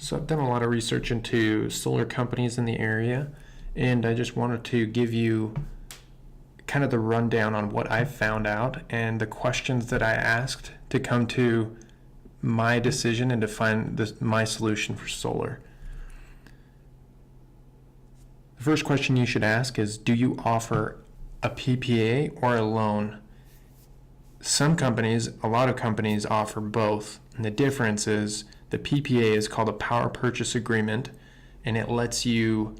So I've done a lot of research into solar companies in the area, and I just wanted to give you kind of the rundown on what I found out and the questions that I asked to come to my decision and to find my solution for solar. The first question you should ask is, do you offer a PPA or a loan? Some companies, a lot of companies offer both, and the difference is the PPA is called a power purchase agreement, and it lets you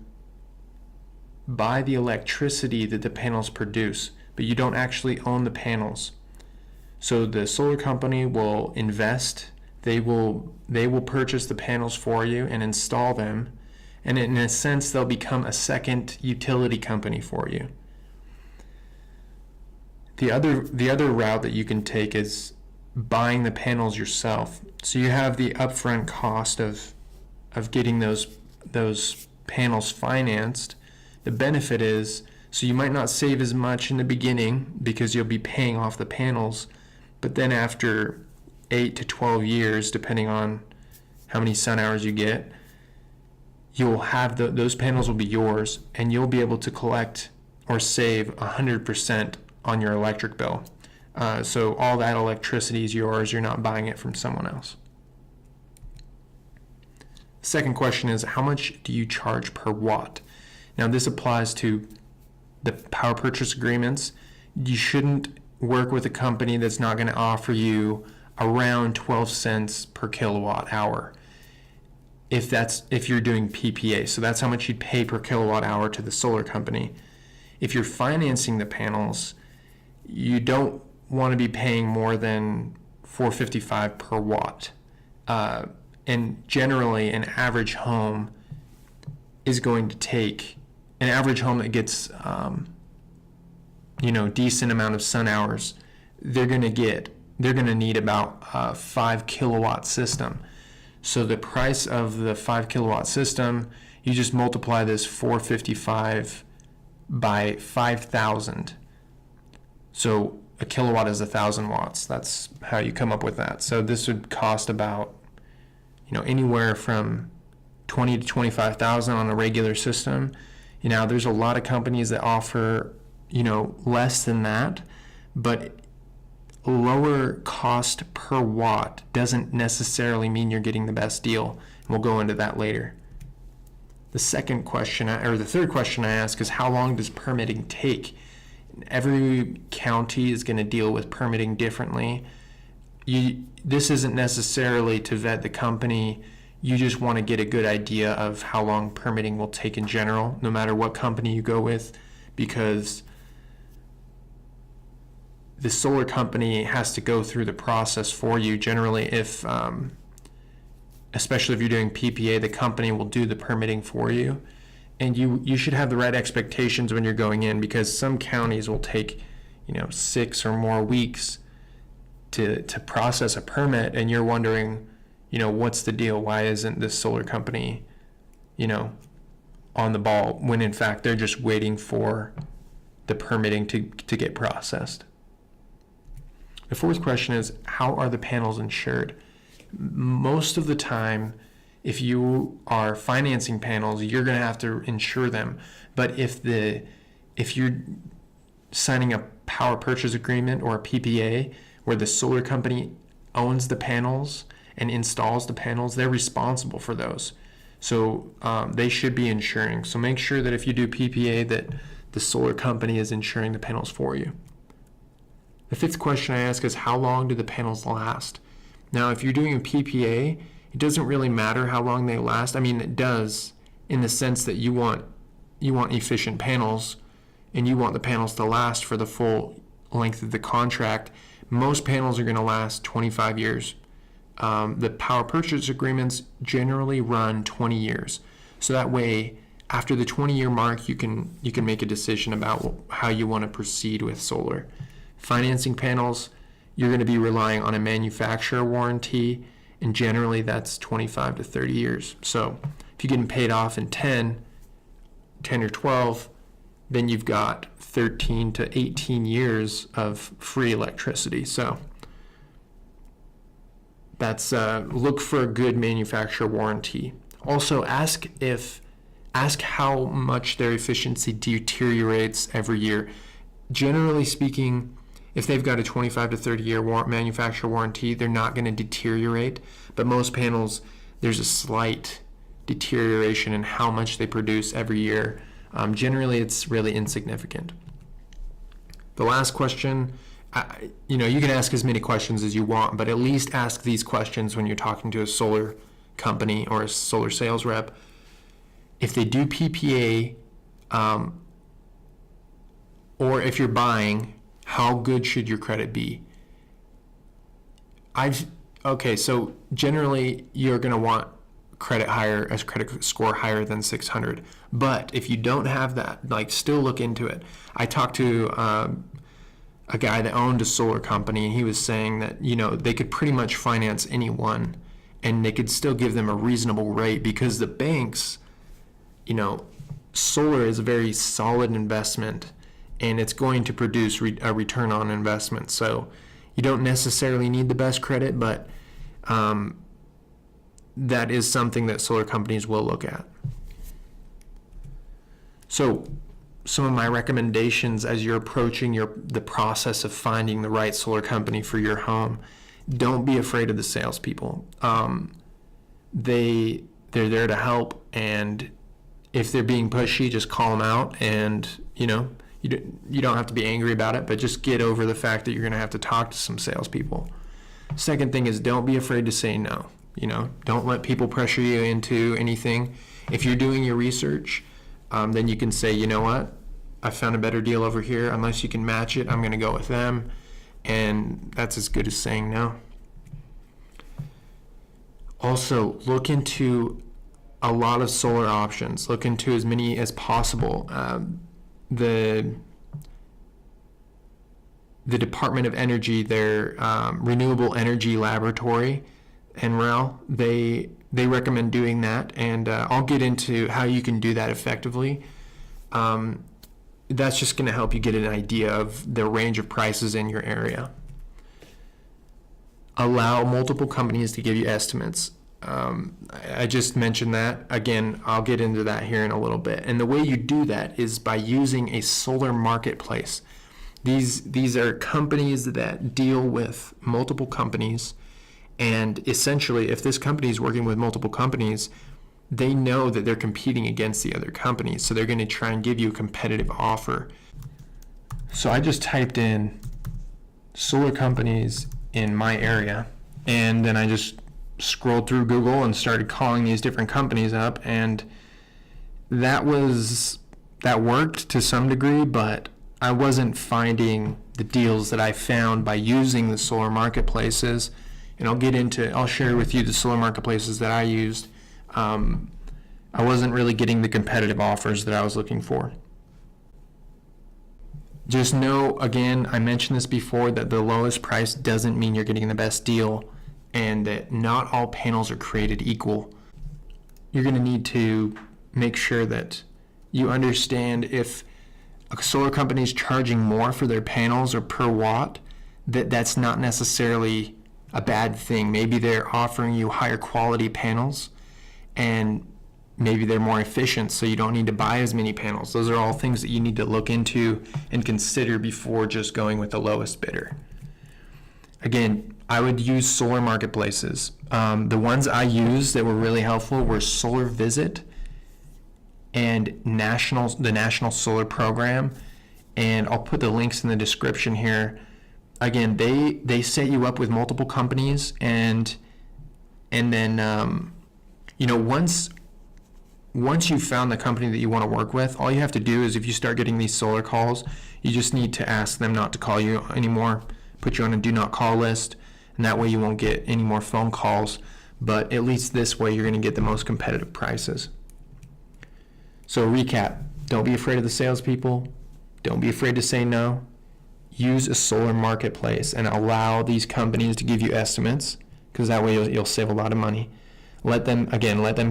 buy the electricity that the panels produce, but you don't actually own the panels. So the solar company will invest, they will purchase the panels for you and install them, and in a sense they'll become a second utility company for you. The other route that you can take is buying the panels yourself. So you have the upfront cost of getting those panels financed. The benefit is, so you might not save as much in the beginning because you'll be paying off the panels, but then after 8 to 12 years, depending on how many sun hours you get, you'll have those panels will be yours, and you'll be able to collect or save 100% on your electric bill. So all that electricity is yours. You're not buying it from someone else. Second question is, how much do you charge per watt? Now this applies to the power purchase agreements. You shouldn't work with a company that's not going to offer you around 12 cents per kilowatt hour if you're doing PPA. So that's how much you'd pay per kilowatt hour to the solar company. If you're financing the panels, you don't want to be paying more than $4.55 per watt. And generally, an average home is going to take, an average home that gets, decent amount of sun hours, they're going to need about a 5 kilowatt system. So the price of the 5 kilowatt system, you just multiply this $4.55 by 5,000. So a kilowatt is 1,000 watts. That's how you come up with that. So this would cost about, anywhere from 20 to 25,000 on a regular system. There's a lot of companies that offer, less than that, but lower cost per watt doesn't necessarily mean you're getting the best deal. And we'll go into that later. The third question I ask is, how long does permitting take? Every county is going to deal with permitting differently. This isn't necessarily to vet the company. You just want to get a good idea of how long permitting will take in general, no matter what company you go with, because the solar company has to go through the process for you. Generally, especially if you're doing PPA, the company will do the permitting for you. And you should have the right expectations when you're going in, because some counties will take 6 or more weeks to process a permit, and you're wondering, what's the deal? Why isn't this solar company on the ball, when in fact they're just waiting for the permitting to get processed. The fourth question is, how are the panels insured? Most of the time, if you are financing panels, you're going to have to insure them. But if you're signing a power purchase agreement or a PPA where the solar company owns the panels and installs the panels, they're responsible for those. So they should be insuring. So make sure that if you do PPA, that the solar company is insuring the panels for you. The fifth question I ask is, how long do the panels last? Now, if you're doing a PPA, it doesn't really matter how long they last. I mean, it does, in the sense that you want efficient panels, and you want the panels to last for the full length of the contract. Most panels are going to last 25 years. The power purchase agreements generally run 20 years. So that way, after the 20-year mark, you can make a decision about how you want to proceed with solar. Financing panels, you're going to be relying on a manufacturer warranty, and generally that's 25 to 30 years. So if you're getting paid off in 10 or 12, then you've got 13 to 18 years of free electricity. So That's look for a good manufacturer warranty. Also, ask how much their efficiency deteriorates every year. Generally speaking, if they've got a 25 to 30 year manufacturer warranty, they're not going to deteriorate. But most panels, there's a slight deterioration in how much they produce every year. Generally, it's really insignificant. The last question, you can ask as many questions as you want, but at least ask these questions when you're talking to a solar company or a solar sales rep. If they do PPA, or if you're buying, how good should your credit be? So generally you're going to want credit score higher than 600. But if you don't have that, still look into it. I talked to a guy that owned a solar company, and he was saying that, they could pretty much finance anyone and they could still give them a reasonable rate, because the banks, solar is a very solid investment and it's going to produce a return on investment. So you don't necessarily need the best credit, but that is something that solar companies will look at. So some of my recommendations as you're approaching the process of finding the right solar company for your home: don't be afraid of the salespeople. They're there to help, and if they're being pushy, just call them out, and you don't have to be angry about it, but just get over the fact that you're going to have to talk to some salespeople. Second thing is, don't be afraid to say no. Don't let people pressure you into anything. If you're doing your research, then you can say, you know what, I found a better deal over here. Unless you can match it, I'm going to go with them. And that's as good as saying no. Also, look into a lot of solar options. Look into as many as possible. The Department of Energy, their Renewable Energy Laboratory, NREL, they recommend doing that, and I'll get into how you can do that effectively. That's just going to help you get an idea of the range of prices in your area. Allow multiple companies to give you estimates. I just mentioned that. Again, I'll get into that here in a little bit. And the way you do that is by using a solar marketplace. These are companies that deal with multiple companies, and essentially, if this company is working with multiple companies, they know that they're competing against the other companies, so they're going to try and give you a competitive offer. So I just typed in solar companies in my area, and then I just scrolled through Google and started calling these different companies up, and that worked to some degree, but I wasn't finding the deals that I found by using the solar marketplaces. And I'll share with you the solar marketplaces that I used. I wasn't really getting the competitive offers that I was looking for. Just know, again, I mentioned this before, that the lowest price doesn't mean you're getting the best deal, and that not all panels are created equal. You're going to need to make sure that you understand if a solar company is charging more for their panels or per watt, that's not necessarily a bad thing. Maybe they're offering you higher quality panels, and maybe they're more efficient, so you don't need to buy as many panels. Those are all things that you need to look into and consider before just going with the lowest bidder. Again, I would use solar marketplaces. The ones I used that were really helpful were Solar Visit and the National Solar Program, and I'll put the links in the description here. Again, they set you up with multiple companies, and then once you've found the company that you want to work with, all you have to do is, if you start getting these solar calls, you just need to ask them not to call you anymore, put you on a do not call list, and that way you won't get any more phone calls. But at least this way you're going to get the most competitive prices. So recap: don't be afraid of the salespeople. Don't be afraid to say no. Use a solar marketplace and allow these companies to give you estimates, because that way you'll save a lot of money. Let them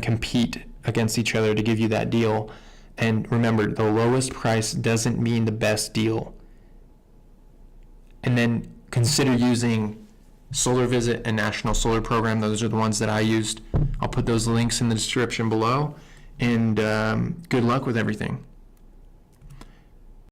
compete against each other to give you that deal. And remember, the lowest price doesn't mean the best deal. And then consider using Solar Visit and National Solar Program. Those are the ones that I used. I'll put those links in the description below. And good luck with everything.